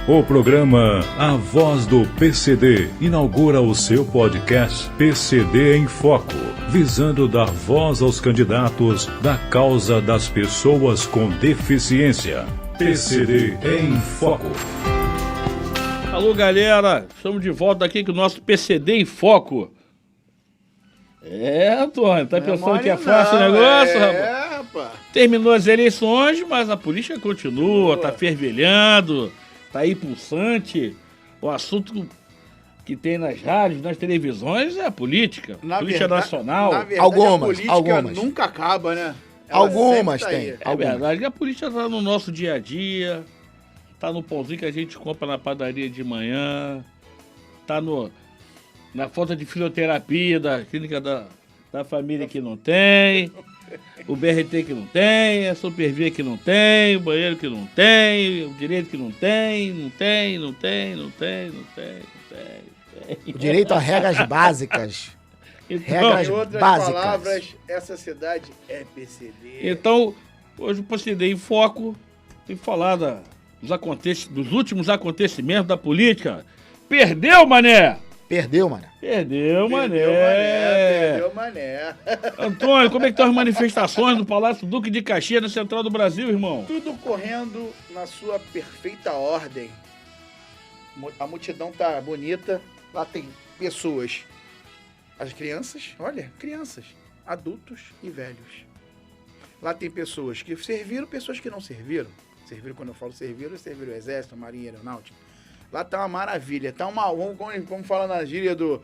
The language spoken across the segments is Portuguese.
O programa A Voz do PCD inaugura o seu podcast PCD em Foco, visando dar voz aos candidatos da causa das pessoas com deficiência. PCD em Foco. Alô, galera, estamos de volta aqui com o nosso PCD em Foco. Antônio, tá pensando que é fácil o negócio, rapaz? Terminou as eleições, mas a política continua, tá fervilhando, tá aí pulsante. O assunto que tem nas rádios, nas televisões é a política. Política nacional. Na verdade, Algumas. a política nunca acaba, né? Ela Algumas sempre tá tem. aí. É verdade, a política tá no nosso dia a dia, tá no pãozinho que a gente compra na padaria de manhã, tá na falta de fisioterapia da clínica da família que não tem, o BRT que não tem, a Supervia que não tem, o banheiro que não tem, o direito que não tem. O direito a regras básicas. Regras Em outras básicas. palavras, essa cidade é PCD. Então, hoje o PCD em Foco tem falar dos últimos acontecimentos da política. Perdeu, mané! Perdeu, mano. Perdeu, mané. Perdeu, mané. Antônio, como é que estão as manifestações no Palácio Duque de Caxias, na Central do Brasil, irmão? Tudo correndo na sua perfeita ordem. A multidão tá bonita. Lá tem pessoas. As crianças, olha, crianças, adultos e velhos. Lá tem pessoas que serviram, pessoas que não serviram. Serviram, quando eu falo serviram o Exército, a Marinha, a Aeronáutica. Lá tá uma maravilha, tá uma uva, como fala na gíria do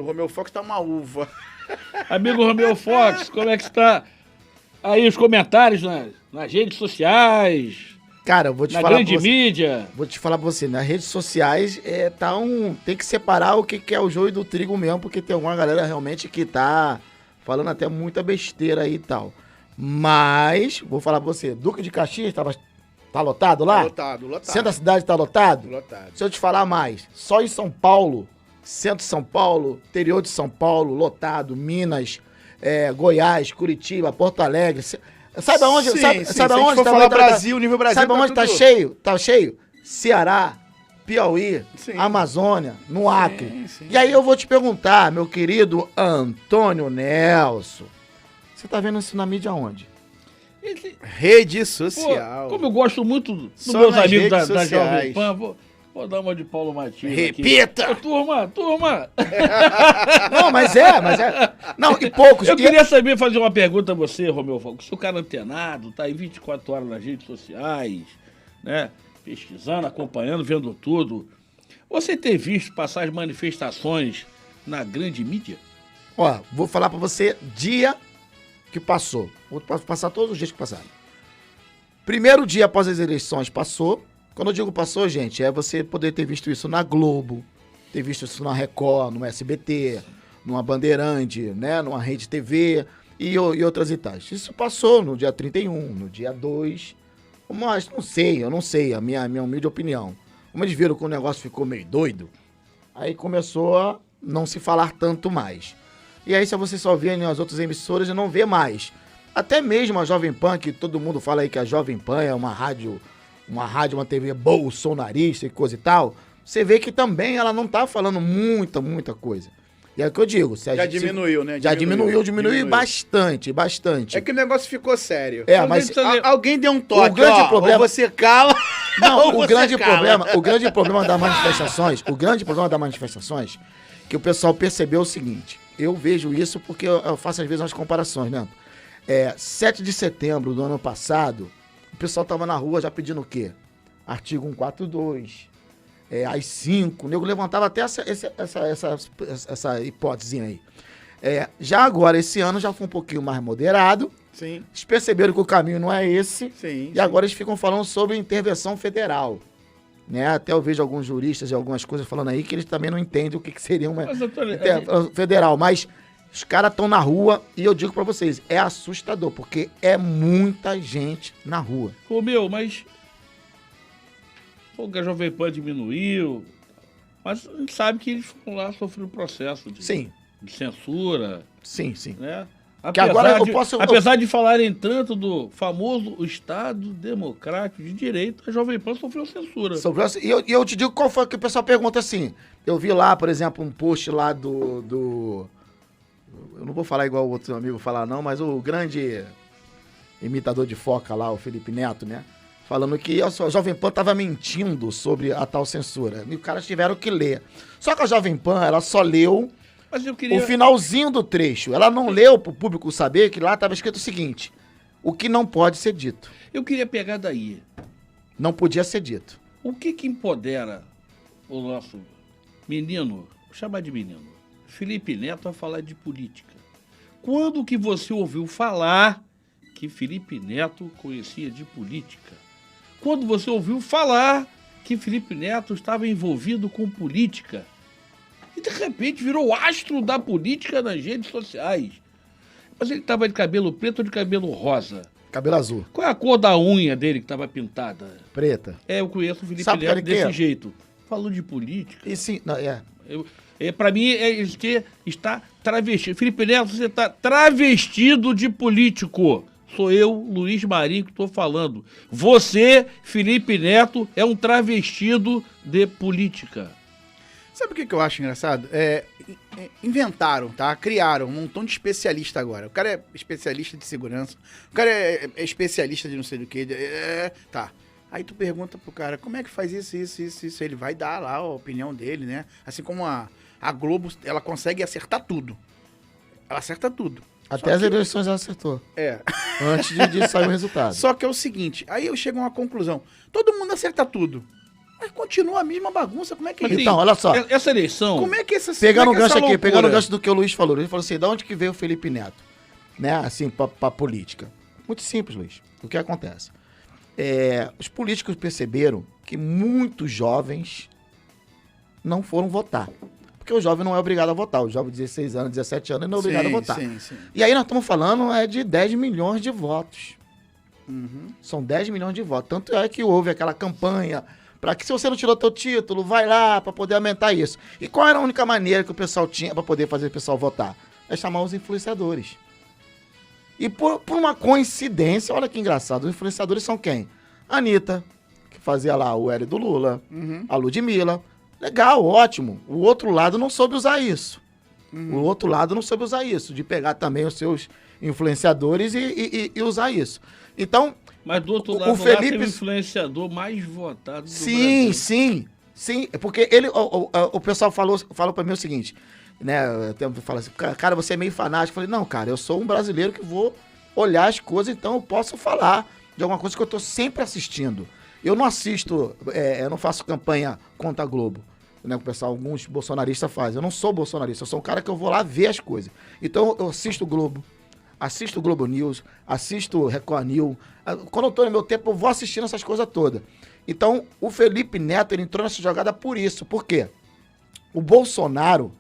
Romeu Fox, tá uma uva. Amigo Romeu Fox, como é que está aí os comentários nas redes sociais, Cara, eu vou te na falar grande pra você. mídia? Vou te falar pra você, nas redes sociais tem que separar o que é o joio do trigo mesmo, porque tem alguma galera realmente que tá falando até muita besteira aí e tal. Mas, vou falar pra você, Duque de Caxias tá lotado lá? Lotado. Centro da cidade tá lotado? Lotado. Se eu te falar mais, só em São Paulo, centro de São Paulo, interior de São Paulo, lotado, Minas, Goiás, Curitiba, Porto Alegre. Sabe aonde? Sim, Sabe se a gente aonde for falar Brasil, nível Brasil, Sabe tá aonde tá tudo- cheio? Tá cheio? Ceará, Piauí, Sim. Amazônia, no Acre. sim. E aí eu vou te perguntar, meu querido Antônio Nelson, você tá vendo isso na mídia onde? Rede Pô, social. como eu gosto muito dos Só meus nas amigos redes da Jovem sociais. Pan, vou dar uma de Paulo Matias Repita! aqui. Ô, turma! Não, mas é. Não, e poucos. Eu queria saber, fazer uma pergunta a você, Romeu Fox. Se o cara antenado, tá aí 24 horas nas redes sociais, né? Pesquisando, acompanhando, vendo tudo. Você tem visto passar as manifestações na grande mídia? Ó, vou falar pra você dia que passou. Vou passar todos os dias que passaram. Primeiro dia após as eleições passou. Quando eu digo passou, gente, é você poder ter visto isso na Globo, ter visto isso na Record, no SBT, numa Bandeirante, né, numa Rede TV e outras e tais. Isso passou no dia 31, no dia 2. Mas eu não sei, a minha humilde opinião. Como eles viram que o negócio ficou meio doido, aí começou a não se falar tanto mais. E aí, se você só vê nas outras emissoras, e não vê mais. Até mesmo a Jovem Pan, que todo mundo fala aí que a Jovem Pan é uma rádio, uma TV bolsonarista e coisa e tal, você vê que também ela não tá falando muita coisa. E é o que eu digo. Já diminuiu, né? Já diminuiu bastante. É que o negócio ficou sério. Mas Alguém deu um toque, o grande problema- ou você cala, Não, ou o você grande cala. problema das manifestações, que o pessoal percebeu o seguinte, eu vejo isso porque eu faço às vezes umas comparações, né? 7 de setembro do ano passado, o pessoal tava na rua já pedindo o quê? Artigo 142, AI-5, o nego levantava até essa hipótese aí. Já agora, esse ano já foi um pouquinho mais moderado, Sim, eles perceberam que o caminho não é esse, sim. e agora eles ficam falando sobre intervenção federal. Né? Até eu vejo alguns juristas e algumas coisas falando aí que eles também não entendem o que seria uma Mas, Antônio, federal. Mas os caras estão na rua e eu digo pra vocês, é assustador, porque é muita gente na rua. Romeu, mas a Jovem Pan diminuiu, mas a gente sabe que eles foram lá sofrendo processo de Sim, censura, sim. né? agora eu posso... Apesar de falarem tanto do famoso Estado Democrático de Direito, a Jovem Pan sofreu censura. E eu te digo qual foi que o pessoal pergunta assim. Eu vi lá, por exemplo, um post lá do... Eu não vou falar igual o outro amigo falar não, mas o grande imitador de foca lá, o Felipe Neto, né? Falando que a Jovem Pan estava mentindo sobre a tal censura. E os caras tiveram que ler. Só que a Jovem Pan, ela só leu o finalzinho do trecho. Ela não leu para o público saber que lá estava escrito o seguinte: o que não pode ser dito. Eu queria pegar daí. Não podia ser dito. O que empodera o nosso menino, vou chamar de menino, Felipe Neto, a falar de política? Quando que você ouviu falar que Felipe Neto conhecia de política? Quando você ouviu falar que Felipe Neto estava envolvido com política? E de repente virou astro da política nas redes sociais. Mas ele estava de cabelo preto ou de cabelo rosa? Cabelo azul. Qual é a cor da unha dele que estava pintada? Preta. Eu conheço o Felipe Sabe Neto desse jeito. Falou de política. E sim, não, Para mim, que está travestido. Felipe Neto, você está travestido de político. Sou eu, Luiz Marinho, que estou falando. Você, Felipe Neto, é um travestido de política. Sabe o que eu acho engraçado? Inventaram, tá? Criaram um montão de especialista agora. O cara é especialista de segurança, o cara é especialista de não sei do que. Tá. Aí tu pergunta pro cara, como é que faz isso? Ele vai dar lá a opinião dele, né? Assim como a Globo, ela consegue acertar tudo. Ela acerta tudo. Até as eleições ela acertou. Antes de sair o resultado. Só que é o seguinte, aí eu chego a uma conclusão. Todo mundo acerta tudo. Mas continua a mesma bagunça, como é que é isso? Então, olha só. Essa eleição... Como é que essa Pegando o gancho aqui, loucura? pegando o gancho do que o Luiz falou. Ele falou assim, de onde que veio o Felipe Neto? Né, assim, pra política. Muito simples, Luiz. O que acontece? Os políticos perceberam que muitos jovens não foram votar. Porque o jovem não é obrigado a votar. O jovem de 16 anos, 17 anos, não é obrigado a votar. Sim. E aí nós estamos falando de 10 milhões de votos. Uhum. São 10 milhões de votos. Tanto é que houve aquela campanha para que, se você não tirou teu título, vai lá para poder aumentar isso. E qual era a única maneira que o pessoal tinha para poder fazer o pessoal votar? É chamar os influenciadores. E por uma coincidência, olha que engraçado, os influenciadores são quem? A Anitta, que fazia lá o L do Lula, a Ludmilla. Legal, ótimo. O outro lado não soube usar isso. O outro lado não soube usar isso, de pegar também os seus influenciadores e usar isso. Então, mas do outro lado, o Felipe... lá tem o influenciador mais votado do Sim, Brasil. sim. Porque o pessoal falou para mim o seguinte, né? Fala assim, cara, você é meio fanático. Eu falei, não, cara, eu sou um brasileiro que vou olhar as coisas, então eu posso falar de alguma coisa que eu tô sempre assistindo. Eu não assisto, eu não faço campanha contra a Globo, né? O pessoal, alguns bolsonaristas fazem. Eu não sou bolsonarista, eu sou um cara que eu vou lá ver as coisas. Então eu assisto o Globo, assisto o Globo News, assisto o Record News. Quando eu tô no meu tempo, eu vou assistindo essas coisas todas. Então, o Felipe Neto, ele entrou nessa jogada por isso. Por quê? O Bolsonaro,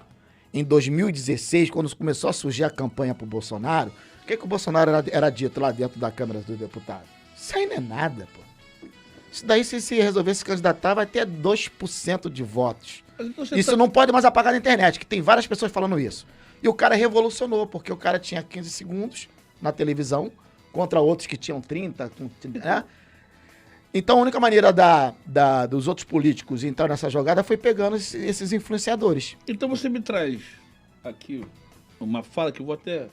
em 2016, quando começou a surgir a campanha pro Bolsonaro, o que o Bolsonaro era dito lá dentro da Câmara dos Deputados? Isso aí não é nada, pô. Isso daí, se resolver se candidatar, vai ter 2% de votos. Isso não pode mais apagar na internet, que tem várias pessoas falando isso. E o cara revolucionou, porque o cara tinha 15 segundos na televisão, contra outros que tinham 30, né? Então a única maneira dos outros políticos entrar nessa jogada foi pegando esses influenciadores. Então você me traz aqui uma fala que eu vou até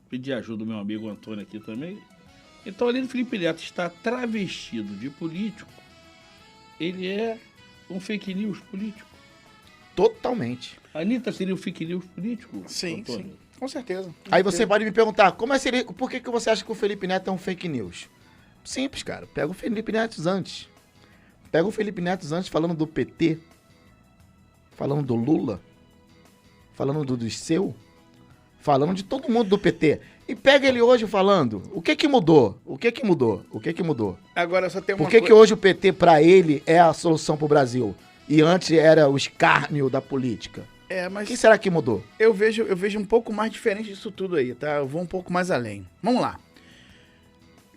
pedir ajuda do meu amigo Antônio aqui também. Então, além do Felipe Neto estar travestido de político, ele é um fake news político. Totalmente. A Anitta seria um fake news político? Sim, Antônio? sim. Com certeza. Aí você pode me perguntar, por que você acha que o Felipe Neto é um fake news? Simples, cara. Pega o Felipe Neto antes. Pega o Felipe Neto antes falando do PT, falando do Lula, falando do Disseu, falando de todo mundo do PT. E pega ele hoje falando, o que mudou? Agora só tem uma Por que hoje o PT, pra ele, é a solução pro Brasil? E antes era o escárnio da política? Mas O que será que mudou? eu vejo um pouco mais diferente disso tudo aí, tá? Eu vou um pouco mais além. Vamos lá.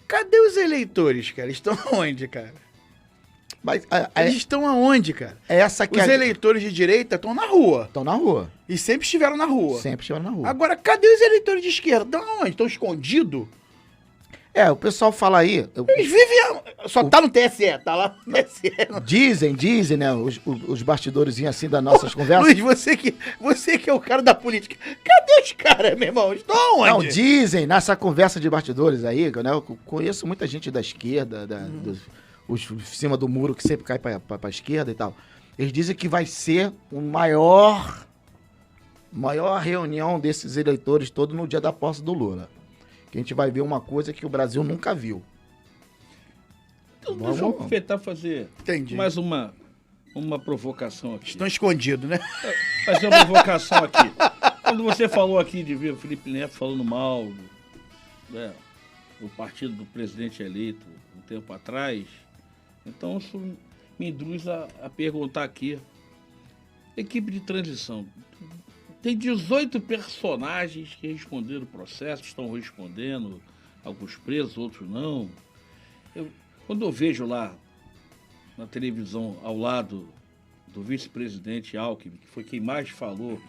Cadê os eleitores, cara? Estão onde, cara? Mas Eles estão aonde, cara? essa que Os eleitores de direita estão na rua. estão na rua. E sempre estiveram na rua. Sempre estiveram na rua. Agora, cadê os eleitores de esquerda? Estão onde? Estão escondidos? O pessoal fala aí. Eles vivem... Só tá no TSE, tá lá no TSE. Dizem, né? Os bastidorzinhos assim das nossas conversas. Luiz, você que é o cara da política. Cadê os caras, meu irmão? Estão onde? Não, dizem nessa conversa de bastidores aí, né? Eu conheço muita gente da esquerda, os em cima do muro que sempre cai pra esquerda e tal. Eles dizem que vai ser o maior reunião desses eleitores todo no dia da posse do Lula. Que a gente vai ver uma coisa que o Brasil nunca viu. Então, deixa eu aproveitar e fazer Entendi. mais uma provocação aqui. Estão escondidos, né? Fazer uma provocação aqui. Quando você falou aqui de ver o Felipe Neto falando mal do partido do presidente eleito um tempo atrás, então isso me induz a perguntar aqui. Equipe de transição. Tem 18 personagens que responderam o processo, estão respondendo, alguns presos, outros não. Quando eu vejo lá na televisão, ao lado do vice-presidente Alckmin, que foi quem mais falou,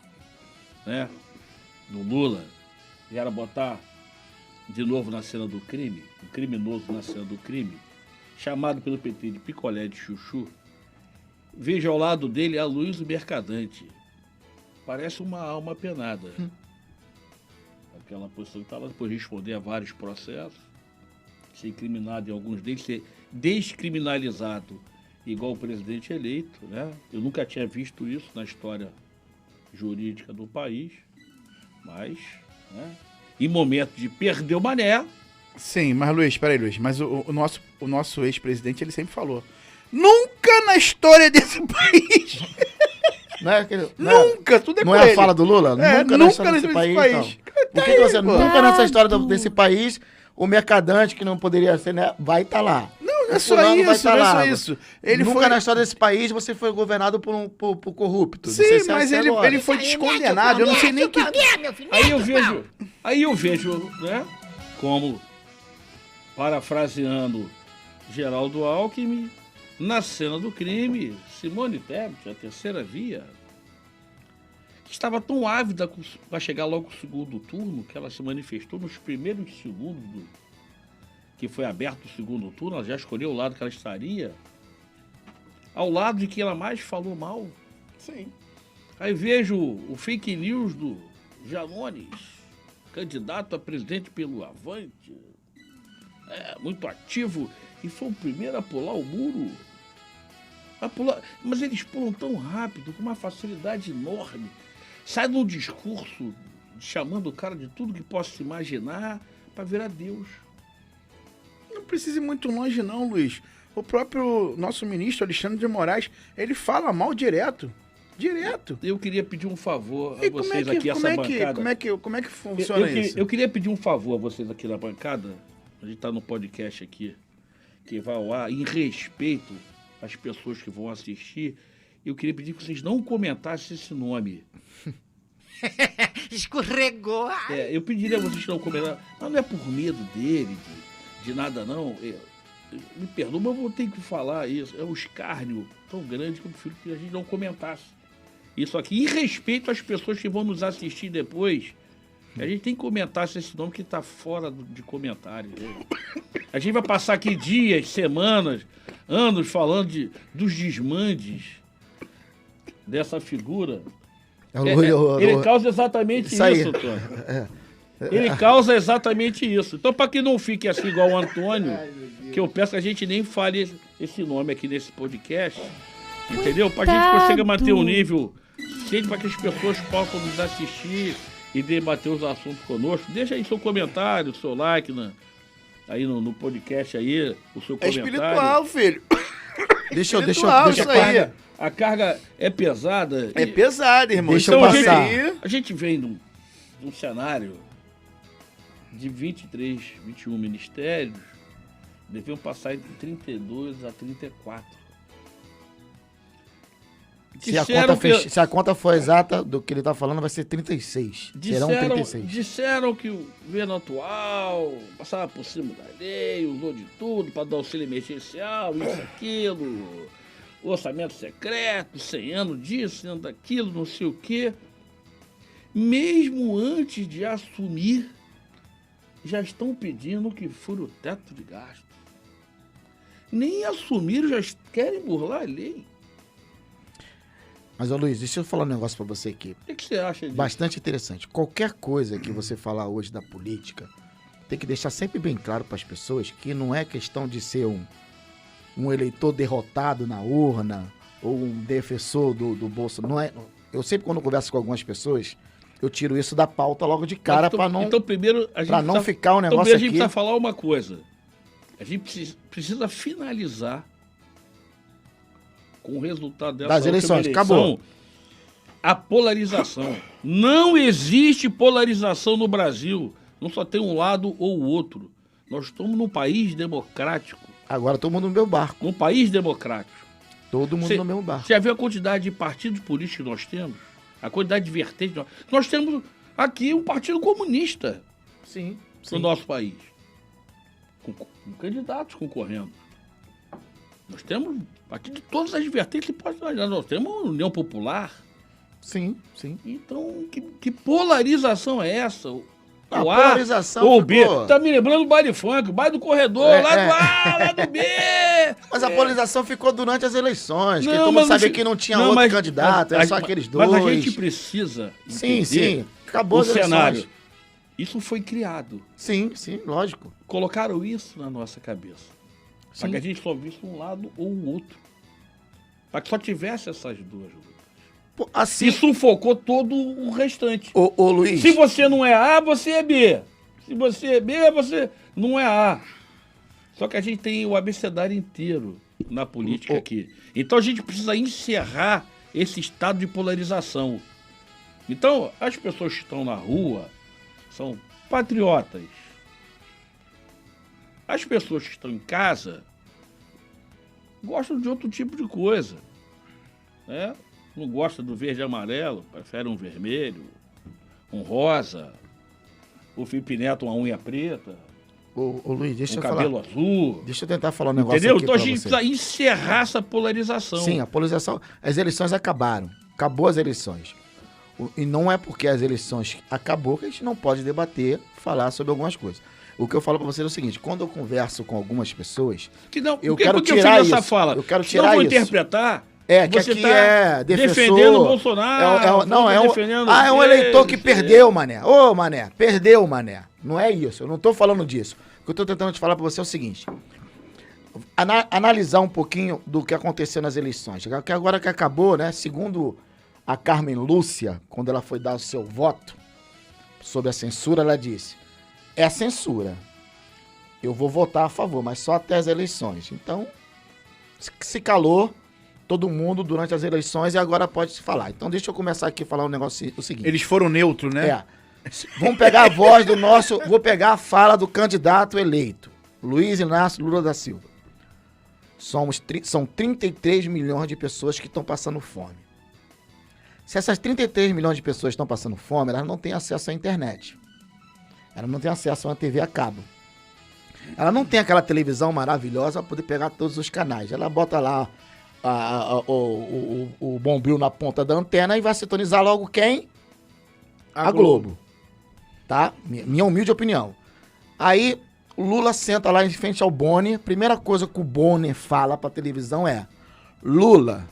né, do Lula, vieram botar de novo na cena do crime, um criminoso na cena do crime, chamado pelo PT de picolé de chuchu, vejo ao lado dele a Luiz Mercadante. Parece uma alma penada. Aquela posição que estava depois de responder a vários processos, ser incriminado em alguns deles, ser descriminalizado igual o presidente eleito, né? Eu nunca tinha visto isso na história jurídica do país, mas, né, em momento de perder o mané... Sim, mas Luiz, peraí, Luiz, mas o nosso ex-presidente, ele sempre falou, nunca na história desse país... Nunca, tudo é Não com é a ele. fala do Lula? Nunca na história desse país. Por que você nunca nessa história desse país, o mercadante que não poderia ser, né, vai estar lá? Não é só isso, não é só isso. Ele nunca foi... na história desse país você foi governado por corrupto. Sim, mas ele foi descondenado, eu não sei nem que... Aí eu vejo, né, como, parafraseando Geraldo Alckmin, na cena do crime, Simone Tebet, a terceira via, que estava tão ávida para chegar logo o segundo turno, que ela se manifestou nos primeiros segundos que foi aberto o segundo turno, ela já escolheu o lado que ela estaria, ao lado de quem ela mais falou mal. Sim. Aí vejo o fake news do Janones, candidato a presidente pelo Avante, muito ativo, e foi o primeiro a pular o muro. Mas eles pulam tão rápido, com uma facilidade enorme. Sai de um discurso chamando o cara de tudo que possa se imaginar para virar Deus. Não precisa ir muito longe não, Luiz. O próprio nosso ministro Alexandre de Moraes, ele fala mal direto. Direto. Eu queria pedir um favor a E vocês aqui, essa bancada. Como é que funciona isso? Eu queria pedir um favor a vocês aqui na bancada. A gente está no podcast aqui, que vai ao ar, em respeito às pessoas que vão assistir. Eu queria pedir que vocês não comentassem esse nome. Escorregou. Eu pediria a vocês que não comentassem. Mas não é por medo dele, de nada não. Me perdoa, mas eu vou ter que falar isso. É um escárnio tão grande que eu prefiro que a gente não comentasse isso aqui. Em respeito às pessoas que vão nos assistir depois, a gente tem que comentar esse nome que está fora de comentário. A gente vai passar aqui dias, semanas, anos falando dos desmandes dessa figura. Ele causa exatamente isso, Antônio. Ele causa exatamente isso. Então, para que não fique assim igual o Antônio, que eu peço que a gente nem fale esse nome aqui nesse podcast, entendeu? Para a gente conseguir manter um nível suficiente para que as pessoas possam nos assistir e debater os assuntos conosco. Deixa aí seu comentário, seu like aí no podcast aí, o seu comentário. Espiritual, filho. Deixa eu isso aí. A carga é pesada. É pesada, irmão. Deixa eu passar. A gente vem de um cenário de 23, 21 ministérios, deviam passar entre 32 a 34. Se a conta for exata do que ele tá falando, vai ser 36. Serão 36. Disseram que o governo atual passava por cima da lei, usou de tudo para dar auxílio emergencial, isso, aquilo, orçamento secreto, 100 anos disso, 100 anos daquilo, não sei o quê. Mesmo antes de assumir, já estão pedindo que fure o teto de gastos. Nem assumiram, já querem burlar a lei. Mas, ô Luiz, deixa eu falar um negócio pra você aqui. O que você acha disso? Bastante interessante. Qualquer coisa que você falar hoje da política, tem que deixar sempre bem claro para as pessoas que não é questão de ser um eleitor derrotado na urna ou um defensor do Bolsonaro. Não é. Eu sempre, quando eu converso com algumas pessoas, eu tiro isso da pauta logo de cara para não, primeiro a gente pra não ficar um negócio primeiro a gente aqui. precisa falar uma coisa. A gente precisa finalizar com o resultado dessa das eleições. eleição, Acabou. a polarização. Não existe polarização no Brasil. Não só tem um lado ou o outro. Nós estamos num país democrático. Agora todo mundo no meu barco. Num país democrático. Todo mundo no meu barco. Você já viu a quantidade de partidos políticos que nós temos? A quantidade de vertentes. Nós temos aqui um partido comunista Sim. no nosso país. Com candidatos concorrendo. Nós temos aqui de todas as vertentes. Nós temos a União Popular. Sim, sim. Então, que polarização é essa? A O A polarização ou o B? ficou- Tá me lembrando o baile funk, o baile do corredor, lá do A, lá do B. Mas a polarização ficou durante as eleições, que Não, todo mundo mas sabia não- que não tinha não, outro mas- candidato, era mas- só aqueles dois. Mas a gente precisa Sim, entender sim. Acabou o as eleições. cenário. Isso foi criado. Sim, sim, lógico. Colocaram isso na nossa cabeça. Para Sim. que a gente só visse um lado ou o outro. Para que só tivesse essas duas lutas. Pô, assim, E sufocou todo o restante. ô Luiz, Se você não é A, você é B. Se você é B, você não é A. Só que a gente tem o abecedário inteiro na política aqui. Então a gente precisa encerrar esse estado de polarização. Então, as pessoas que estão na rua são patriotas. As pessoas que estão em casa gostam de outro tipo de coisa. Né? Não gosta do verde e amarelo, prefere um vermelho, um rosa. O Felipe Neto, uma unha preta, ô Luiz, deixa um eu cabelo falar. azul. Deixa eu tentar falar um negócio Entendeu? aqui Então a pra gente você. precisa encerrar essa polarização. Sim, a polarização, as eleições acabaram. Acabou as eleições. E não é porque as eleições acabou que a gente não pode debater, falar sobre algumas coisas. O que eu falo pra você é o seguinte, quando eu converso com algumas pessoas, Que não, eu por que- quero por que tirar eu fiz essa isso. fala? Eu quero Senão tirar eu vou isso. interpretar. que você aqui tá é defensor... defendendo o Bolsonaro. não, é um, defendendo é um esse, eleitor que esse. perdeu, mané. Ô, mané, perdeu, mané. Não é isso, eu não tô falando disso. O que eu tô tentando te falar pra você é o seguinte. Analisar um pouquinho do que aconteceu nas eleições. Que agora que acabou, né, segundo a Carmen Lúcia, quando ela foi dar o seu voto sobre a censura, ela disse, é a censura. Eu vou votar a favor, mas só até as eleições. Então, se calou todo mundo durante as eleições e agora pode se falar. Então deixa eu começar aqui a falar um negócio, o seguinte. Eles foram neutros, né? É. Vamos pegar a voz do nosso... Vou pegar a fala do candidato eleito, Luiz Inácio Lula da Silva. São 33 milhões de pessoas que estão passando fome. Se essas 33 milhões de pessoas estão passando fome, elas não têm acesso à internet. Elas não têm acesso a uma TV a cabo. Ela não tem aquela televisão maravilhosa para poder pegar todos os canais. Ela bota lá o bombril na ponta da antena e vai sintonizar logo quem? A Globo. Tá? Minha humilde opinião. Aí o Lula senta lá em frente ao Bonner. Primeira coisa que o Bonner fala pra televisão é: Lula,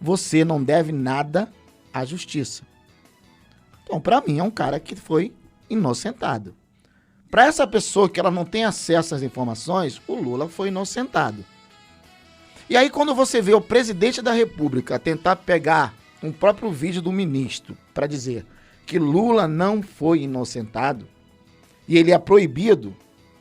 você não deve nada à justiça. Então, pra mim, é um cara que foi inocentado. Pra essa pessoa que ela não tem acesso às informações, o Lula foi inocentado. E aí, quando você vê o presidente da República tentar pegar um próprio vídeo do ministro pra dizer que Lula não foi inocentado e ele é proibido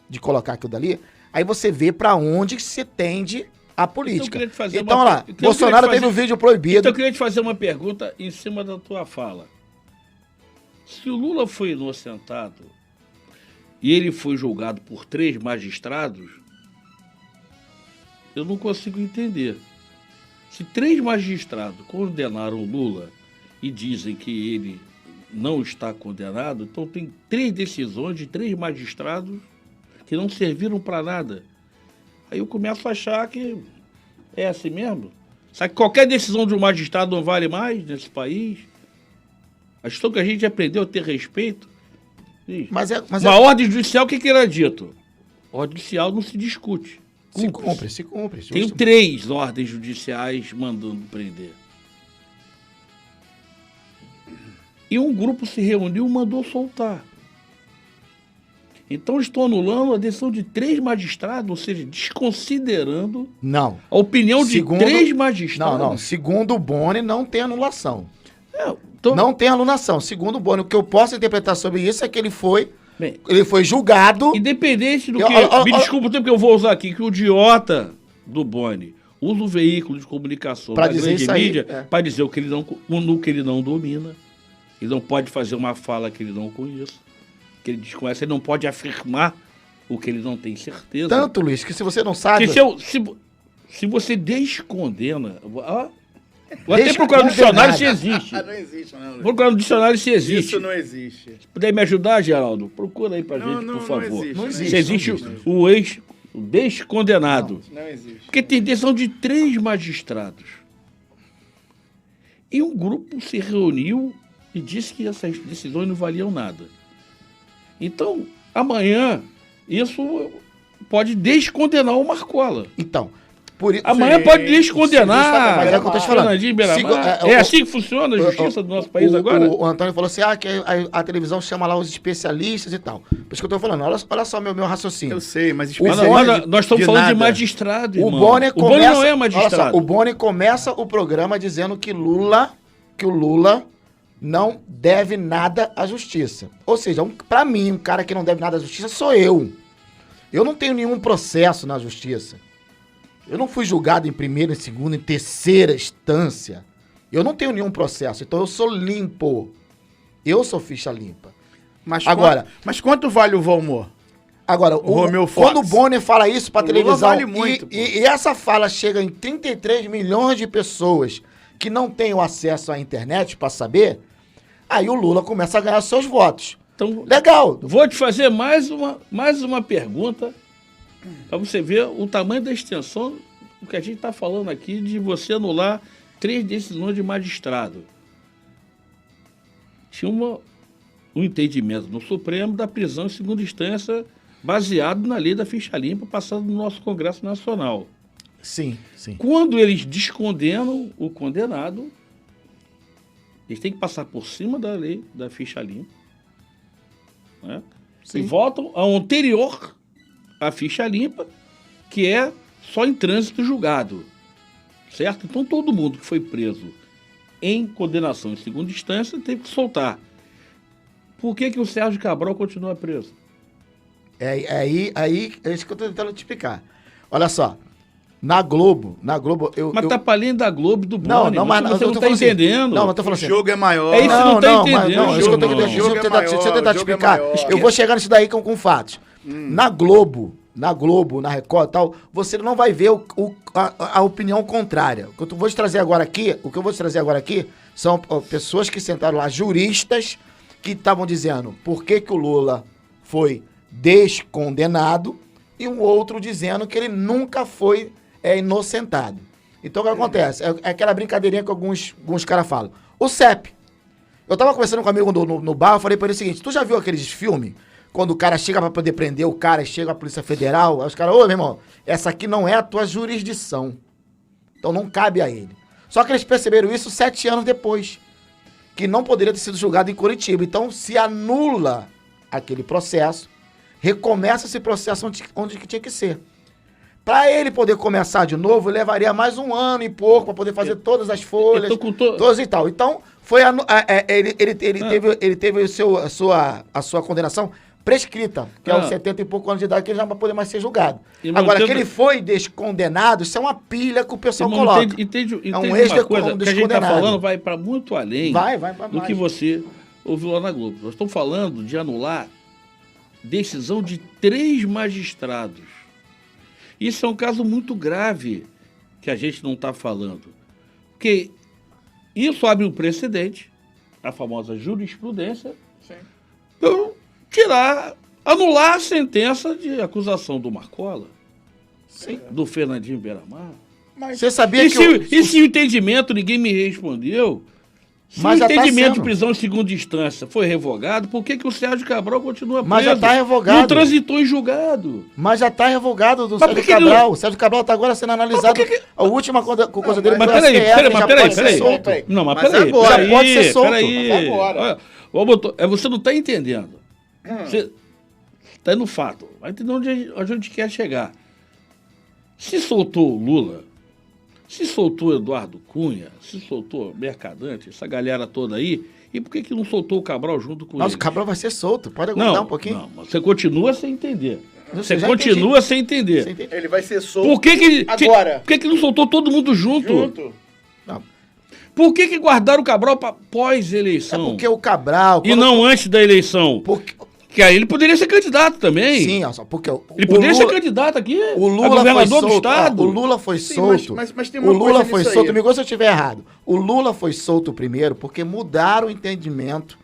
de colocar aquilo dali, aí você vê pra onde se tende a política. Então, olha lá, Bolsonaro teve o vídeo proibido. Então eu queria te fazer uma pergunta em cima da tua fala. Se o Lula foi inocentado e ele foi julgado por 3 magistrados, eu não consigo entender. Se 3 magistrados condenaram o Lula e dizem que ele não está condenado, então tem 3 decisões de 3 magistrados que não serviram para nada. Aí eu começo a achar que é assim mesmo. Sabe que qualquer decisão de um magistrado não vale mais nesse país? A questão que a gente aprendeu a ter respeito. Uma ordem judicial, o que era dito? Ordem judicial não se discute. Se cumpre. Tem 3 ordens judiciais mandando prender. E um grupo se reuniu e mandou soltar. Então estou anulando a decisão de 3 magistrados, ou seja, desconsiderando a opinião de 3 magistrados. Não. Segundo o Boni, não tem anulação. Então, não tem anulação. Segundo o Boni, o que eu posso interpretar sobre isso é que ele foi julgado. Independente do que. Me desculpa o tempo que eu vou usar aqui, que o idiota do Boni usa o veículo de comunicação pra da dizer grande isso aí, mídia para dizer o que ele não domina. Ele não pode fazer uma fala que ele não conhece, que ele desconhece. Ele não pode afirmar o que ele não tem certeza. Tanto, Luiz, que se você não sabe... Se você descondena... Vou até procurar no dicionário se existe. Não existe, não. Vou procurar no dicionário se existe. Isso não existe. Se puder me ajudar, Geraldo, procura aí pra gente, por favor. Não existe. Se existe o descondenado. Não existe. Porque tem decisão de 3 magistrados. E um grupo se reuniu e disse que essas decisões não valiam nada. Então, amanhã, isso pode descondenar o Marcola. Então... Amanhã pode descondenar. Mas é o que eu tô te falando. É assim que funciona a justiça do nosso país agora? O Antônio falou assim, que a televisão chama lá os especialistas e tal. Por isso que eu tô falando, olha só meu raciocínio. Eu sei, mas nós estamos falando de magistrado, irmão. O Boni não é magistrado. Olha só, o Boni começa o programa dizendo que o Lula não deve nada à justiça. Ou seja, pra mim, um cara que não deve nada à justiça sou eu. Eu não tenho nenhum processo na justiça. Eu não fui julgado em primeira, em segunda, em terceira instância. Eu não tenho nenhum processo, então eu sou limpo. Eu sou ficha limpa. Mas quanto vale o Valmor? Agora, quando o Bonner fala isso pra televisão, vale muito, e essa fala chega em 33 milhões de pessoas que não têm o acesso à internet pra saber, aí o Lula começa a ganhar seus votos. Então, legal. Vou te fazer mais uma pergunta para você ver o tamanho da extensão do que a gente está falando aqui de você anular 3 decisões de magistrado. Tinha um entendimento no Supremo da prisão em segunda instância baseado na lei da ficha limpa passada no nosso Congresso Nacional. Sim. Quando eles descondenam o condenado, eles têm que passar por cima da lei da ficha limpa, né? E voltam ao anterior à ficha limpa, que é só em trânsito julgado, certo? Então todo mundo que foi preso em condenação em segunda instância teve que soltar. Por que o Sérgio Cabral continua preso? É isso que eu estou tentando te explicar. Olha só, na Globo, Mas tá para além da Globo e do Boni. Mas você não tá entendendo. Não, eu tô falando assim. O jogo é maior. É isso que não tá entendendo. Não, isso que eu tô entendendo. Deixa eu tentar te explicar. Eu vou chegar nisso daí com fatos. Na Globo, na Record e tal, você não vai ver a opinião contrária. O que eu vou te trazer agora aqui são pessoas que sentaram lá, juristas, que estavam dizendo por que o Lula foi descondenado e um outro dizendo que ele nunca foi inocentado. Então o que acontece? É aquela brincadeirinha que alguns caras falam. O CEP. Eu tava conversando com um amigo no bar, eu falei pra ele o seguinte, tu já viu aqueles filmes? Quando o cara chega pra poder prender o cara, chega a Polícia Federal, aí os caras, ô, meu irmão, essa aqui não é a tua jurisdição. Então não cabe a ele. Só que eles perceberam isso 7 anos depois, que não poderia ter sido julgado em Curitiba. Então se anula aquele processo, recomeça esse processo onde que tinha que ser. Para ele poder começar de novo, levaria mais 1 ano e pouco para poder fazer todas as folhas, todas e tal. Então, ele teve a sua condenação prescrita, que é os 70 e poucos anos de idade, que ele já não vai poder mais ser julgado. Agora, que ele foi descondenado, isso é uma pilha que o pessoal coloca. Entende é um uma coisa que a gente está falando vai para muito além do mais. Que você ouviu lá na Globo. Nós estamos falando de anular decisão de 3 magistrados. Isso é um caso muito grave que a gente não está falando. Porque isso abre um precedente, a famosa jurisprudência, Sim. eu anular a sentença de acusação do Marcola, do Fernandinho Beiramar. Mas Você sabia E que se o entendimento, ninguém me respondeu, se Mas o já tá entendimento de sendo. prisão em segunda instância foi revogado, por que o Sérgio Cabral continua preso? Mas já tá revogado. Não transitou em julgado. Mas já está revogado do Mas por Sérgio que que Cabral. não- O Sérgio Cabral está agora sendo analisado. por que que- A última coisa dele Mas foi a peraí, STF, peraí, já mas peraí, pode ser peraí. solto. Não, mas Mas peraí. agora. peraí, Já pode ser solto. Peraí. Mas agora. Olha, ô, doutor, você não está entendendo. Você está no fato. Vai entender onde a gente quer chegar. Se soltou o Lula, se soltou o Eduardo Cunha, se soltou Mercadante, essa galera toda aí, e por que não soltou o Cabral junto com Mas ele? o Cabral vai ser solto. Pode aguardar um pouquinho. Não, mas você continua sem entender. Você já continua sem entender. Você entende? ele vai ser solto Por que agora. Por que não soltou todo mundo junto? Junto. Não. Por que guardaram o Cabral para É pós-eleição? porque o Cabral. E não antes da eleição? Porque, Que aí ele poderia ser candidato também. sim, olha só, porque Ele poderia ser Lula, candidato aqui o a Lula governador foi do solto. estado. O Lula foi Sim, solto. mas tem O uma Lula coisa foi nisso solto. aí. Me gosta se eu estiver errado. O Lula foi solto primeiro porque mudaram o entendimento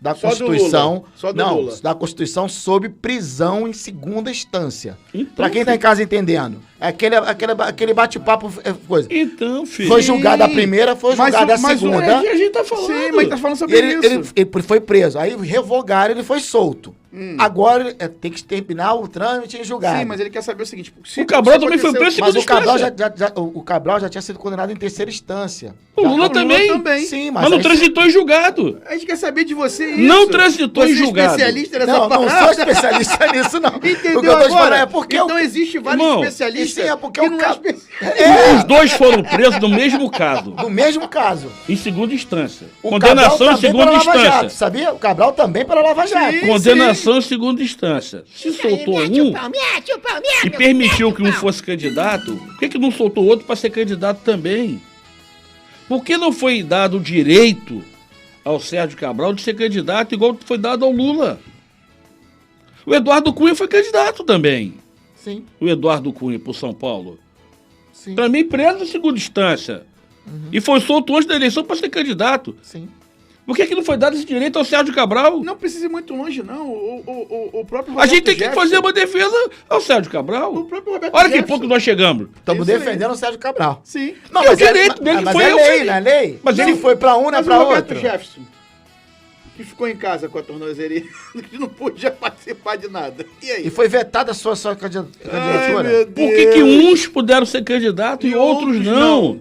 da Só do Constituição. Lula. Só do não, Lula. da Constituição sobre prisão em segunda instância. Então, Pra quem tá em casa entendendo, é aquele bate-papo, coisa. Então, filho. Foi julgado a primeira, foi Mas julgado a mas o- segunda. É que a gente tá falando. Sim, mas tá falando E sobre ele, isso. ele foi preso. Aí revogaram, ele foi solto. Agora tem que terminar o trâmite em julgado. Sim, mas ele quer saber o seguinte. O Cabral também foi preso em Mas segunda o Cabral instância. o Cabral já tinha sido condenado em terceira instância. O Lula também. Sim, Mas não aí- transitou em julgado. A gente quer saber de você isso. Não transitou você em julgado. é especialista nessa Não, não parada. sou especialista nisso, não. Entendeu O que eu tô te falando agora? é porque então existe vários Irmão, especialistas. sim, é porque que o não Cab- especialista. Os dois foram presos no mesmo caso, no mesmo caso. em segunda instância. O Condenação Cabral em também segunda pela Lava Jato, instância. sabia? O Cabral também pela Lava Jato. Sim. Condenação em segunda instância. Se soltou um e permitiu que um fosse candidato, por que não soltou outro para ser candidato também? Por que não foi dado o direito ao Sérgio Cabral de ser candidato igual foi dado ao Lula? O Eduardo Cunha foi candidato também. Sim, O Eduardo Cunha por São Paulo. sim, Também preso em segunda instância. E foi solto antes da eleição para ser candidato. sim. Por que não foi dado esse direito ao Sérgio Cabral? Não precisa ir muito longe, não. O próprio A gente Roberto tem que Jefferson- fazer uma defesa ao Sérgio Cabral. O próprio Roberto Olha que Jefferson. pouco nós chegamos. Estamos Isso aí. defendendo o Sérgio Cabral. Sim. Não, É o direito dele, mas foi é eu lei, que- não é lei? Mas Se ele- foi pra um, não é Mas pra o Roberto outra. Jefferson, que ficou em casa com a tornozeleira, que não podia participar de nada. E aí? E foi vetada a sua candidatura. Por que uns puderam ser candidatos e outros não?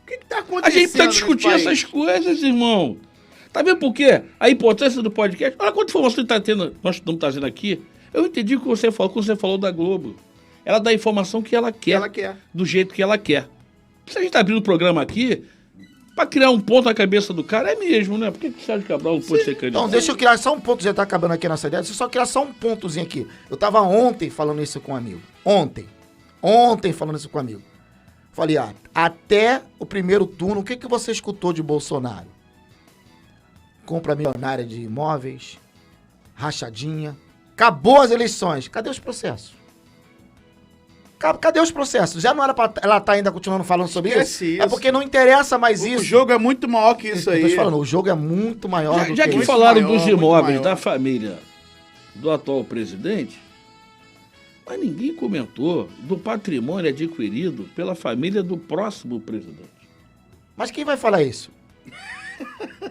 O que tá A acontecendo gente precisa nesse discutir país? essas coisas, irmão. Tá vendo por quê? A importância do podcast. Olha quanta informação tá tendo, nós estamos trazendo aqui. Eu entendi o que você falou quando você falou da Globo. Ela dá a informação que ela quer, Ela quer. do jeito que ela quer. Se a gente tá abrindo o programa aqui, pra criar um ponto na cabeça do cara, é mesmo, né? Por que o Sérgio Cabral não pode ser candidato? Então, deixa eu criar só um ponto, já tá acabando aqui a nossa ideia. Deixa eu só criar só um pontozinho aqui. Eu tava ontem falando isso com um amigo. Ontem falando isso com um amigo. Falei, até o primeiro turno, o que você escutou de Bolsonaro? Compra milionária de imóveis, rachadinha. Acabou as eleições. Cadê os processos? Cadê os processos? Já não era pra ela estar ainda continuando falando sobre Esquece isso? É isso. porque não interessa mais O isso. jogo é muito maior que isso Eu aí. tô te falando, o jogo é muito maior do Já que que isso. falaram maior, dos muito imóveis maior. da família do atual presidente, mas ninguém comentou do patrimônio adquirido pela família do próximo presidente. Mas quem vai falar isso?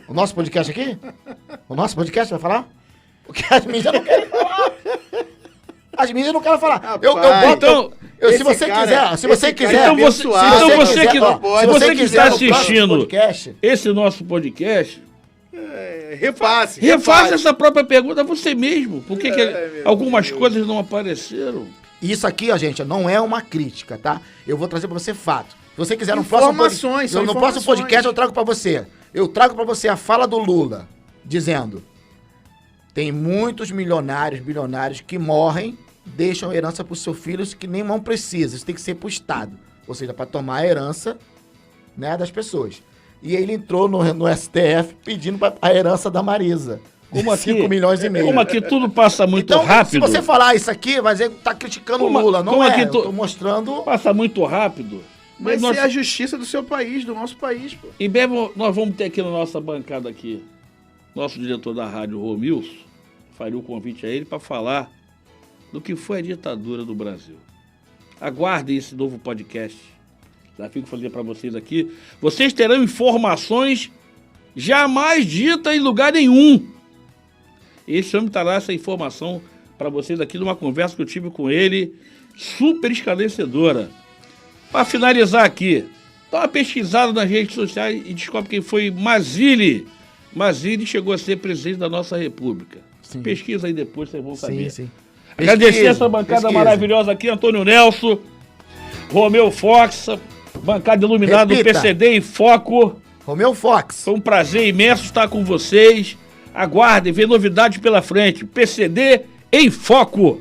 O nosso podcast aqui? O nosso podcast vai falar? Porque as mídias não querem falar. As mídias não querem falar. Eu Rapaz, boto... então, se esse você cara- quiser... Se você esse cara quiser... é Então você, abençoado. então Se você você que, não pode, se você que está no próximo assistindo podcast, esse nosso podcast, Repasse. refaça essa própria pergunta a você mesmo. Por que, Ai, meu algumas Deus. coisas não apareceram? isso aqui, ó, gente, não é uma crítica, tá? Eu vou trazer pra você fato. Se você quiser no próximo Informações, são no próximo informações. podcast eu trago pra você. Eu trago pra você a fala do Lula, dizendo: tem muitos milionários, bilionários que morrem, deixam herança pros seus filhos que nem não precisa. Isso tem que ser pro Estado. Ou seja, pra tomar a herança, né, das pessoas. E ele entrou no STF pedindo a herança da Marisa. Como aqui, 5 milhões e meio. Como aqui tudo passa muito Então, rápido. se você falar isso aqui, vai dizer que tá criticando Como- o Lula. Não como é, aqui eu tu- tô mostrando... Passa muito rápido. Mas nós, é a justiça do seu país, do nosso país, pô. em breve nós vamos ter aqui na nossa bancada aqui, nosso diretor da rádio, Romilson, faria o convite a ele para falar do que foi a ditadura do Brasil. Aguardem esse novo podcast. Já fico fazendo para vocês aqui. Vocês terão informações jamais ditas em lugar nenhum. Esse homem trará essa informação para vocês aqui numa conversa que eu tive com ele, super esclarecedora. Para finalizar aqui, dá uma pesquisada nas redes sociais e descobre quem foi Mazili. Mazili chegou a ser presidente da nossa república. Sim. Pesquisa aí depois, vocês vão saber. Sim. Agradecer essa bancada maravilhosa aqui, Antônio Nelson, Romeu Fox, bancada iluminada do PCD em Foco. Romeu Fox. Foi um prazer imenso estar com vocês. Aguardem, vem novidades pela frente. PCD em Foco.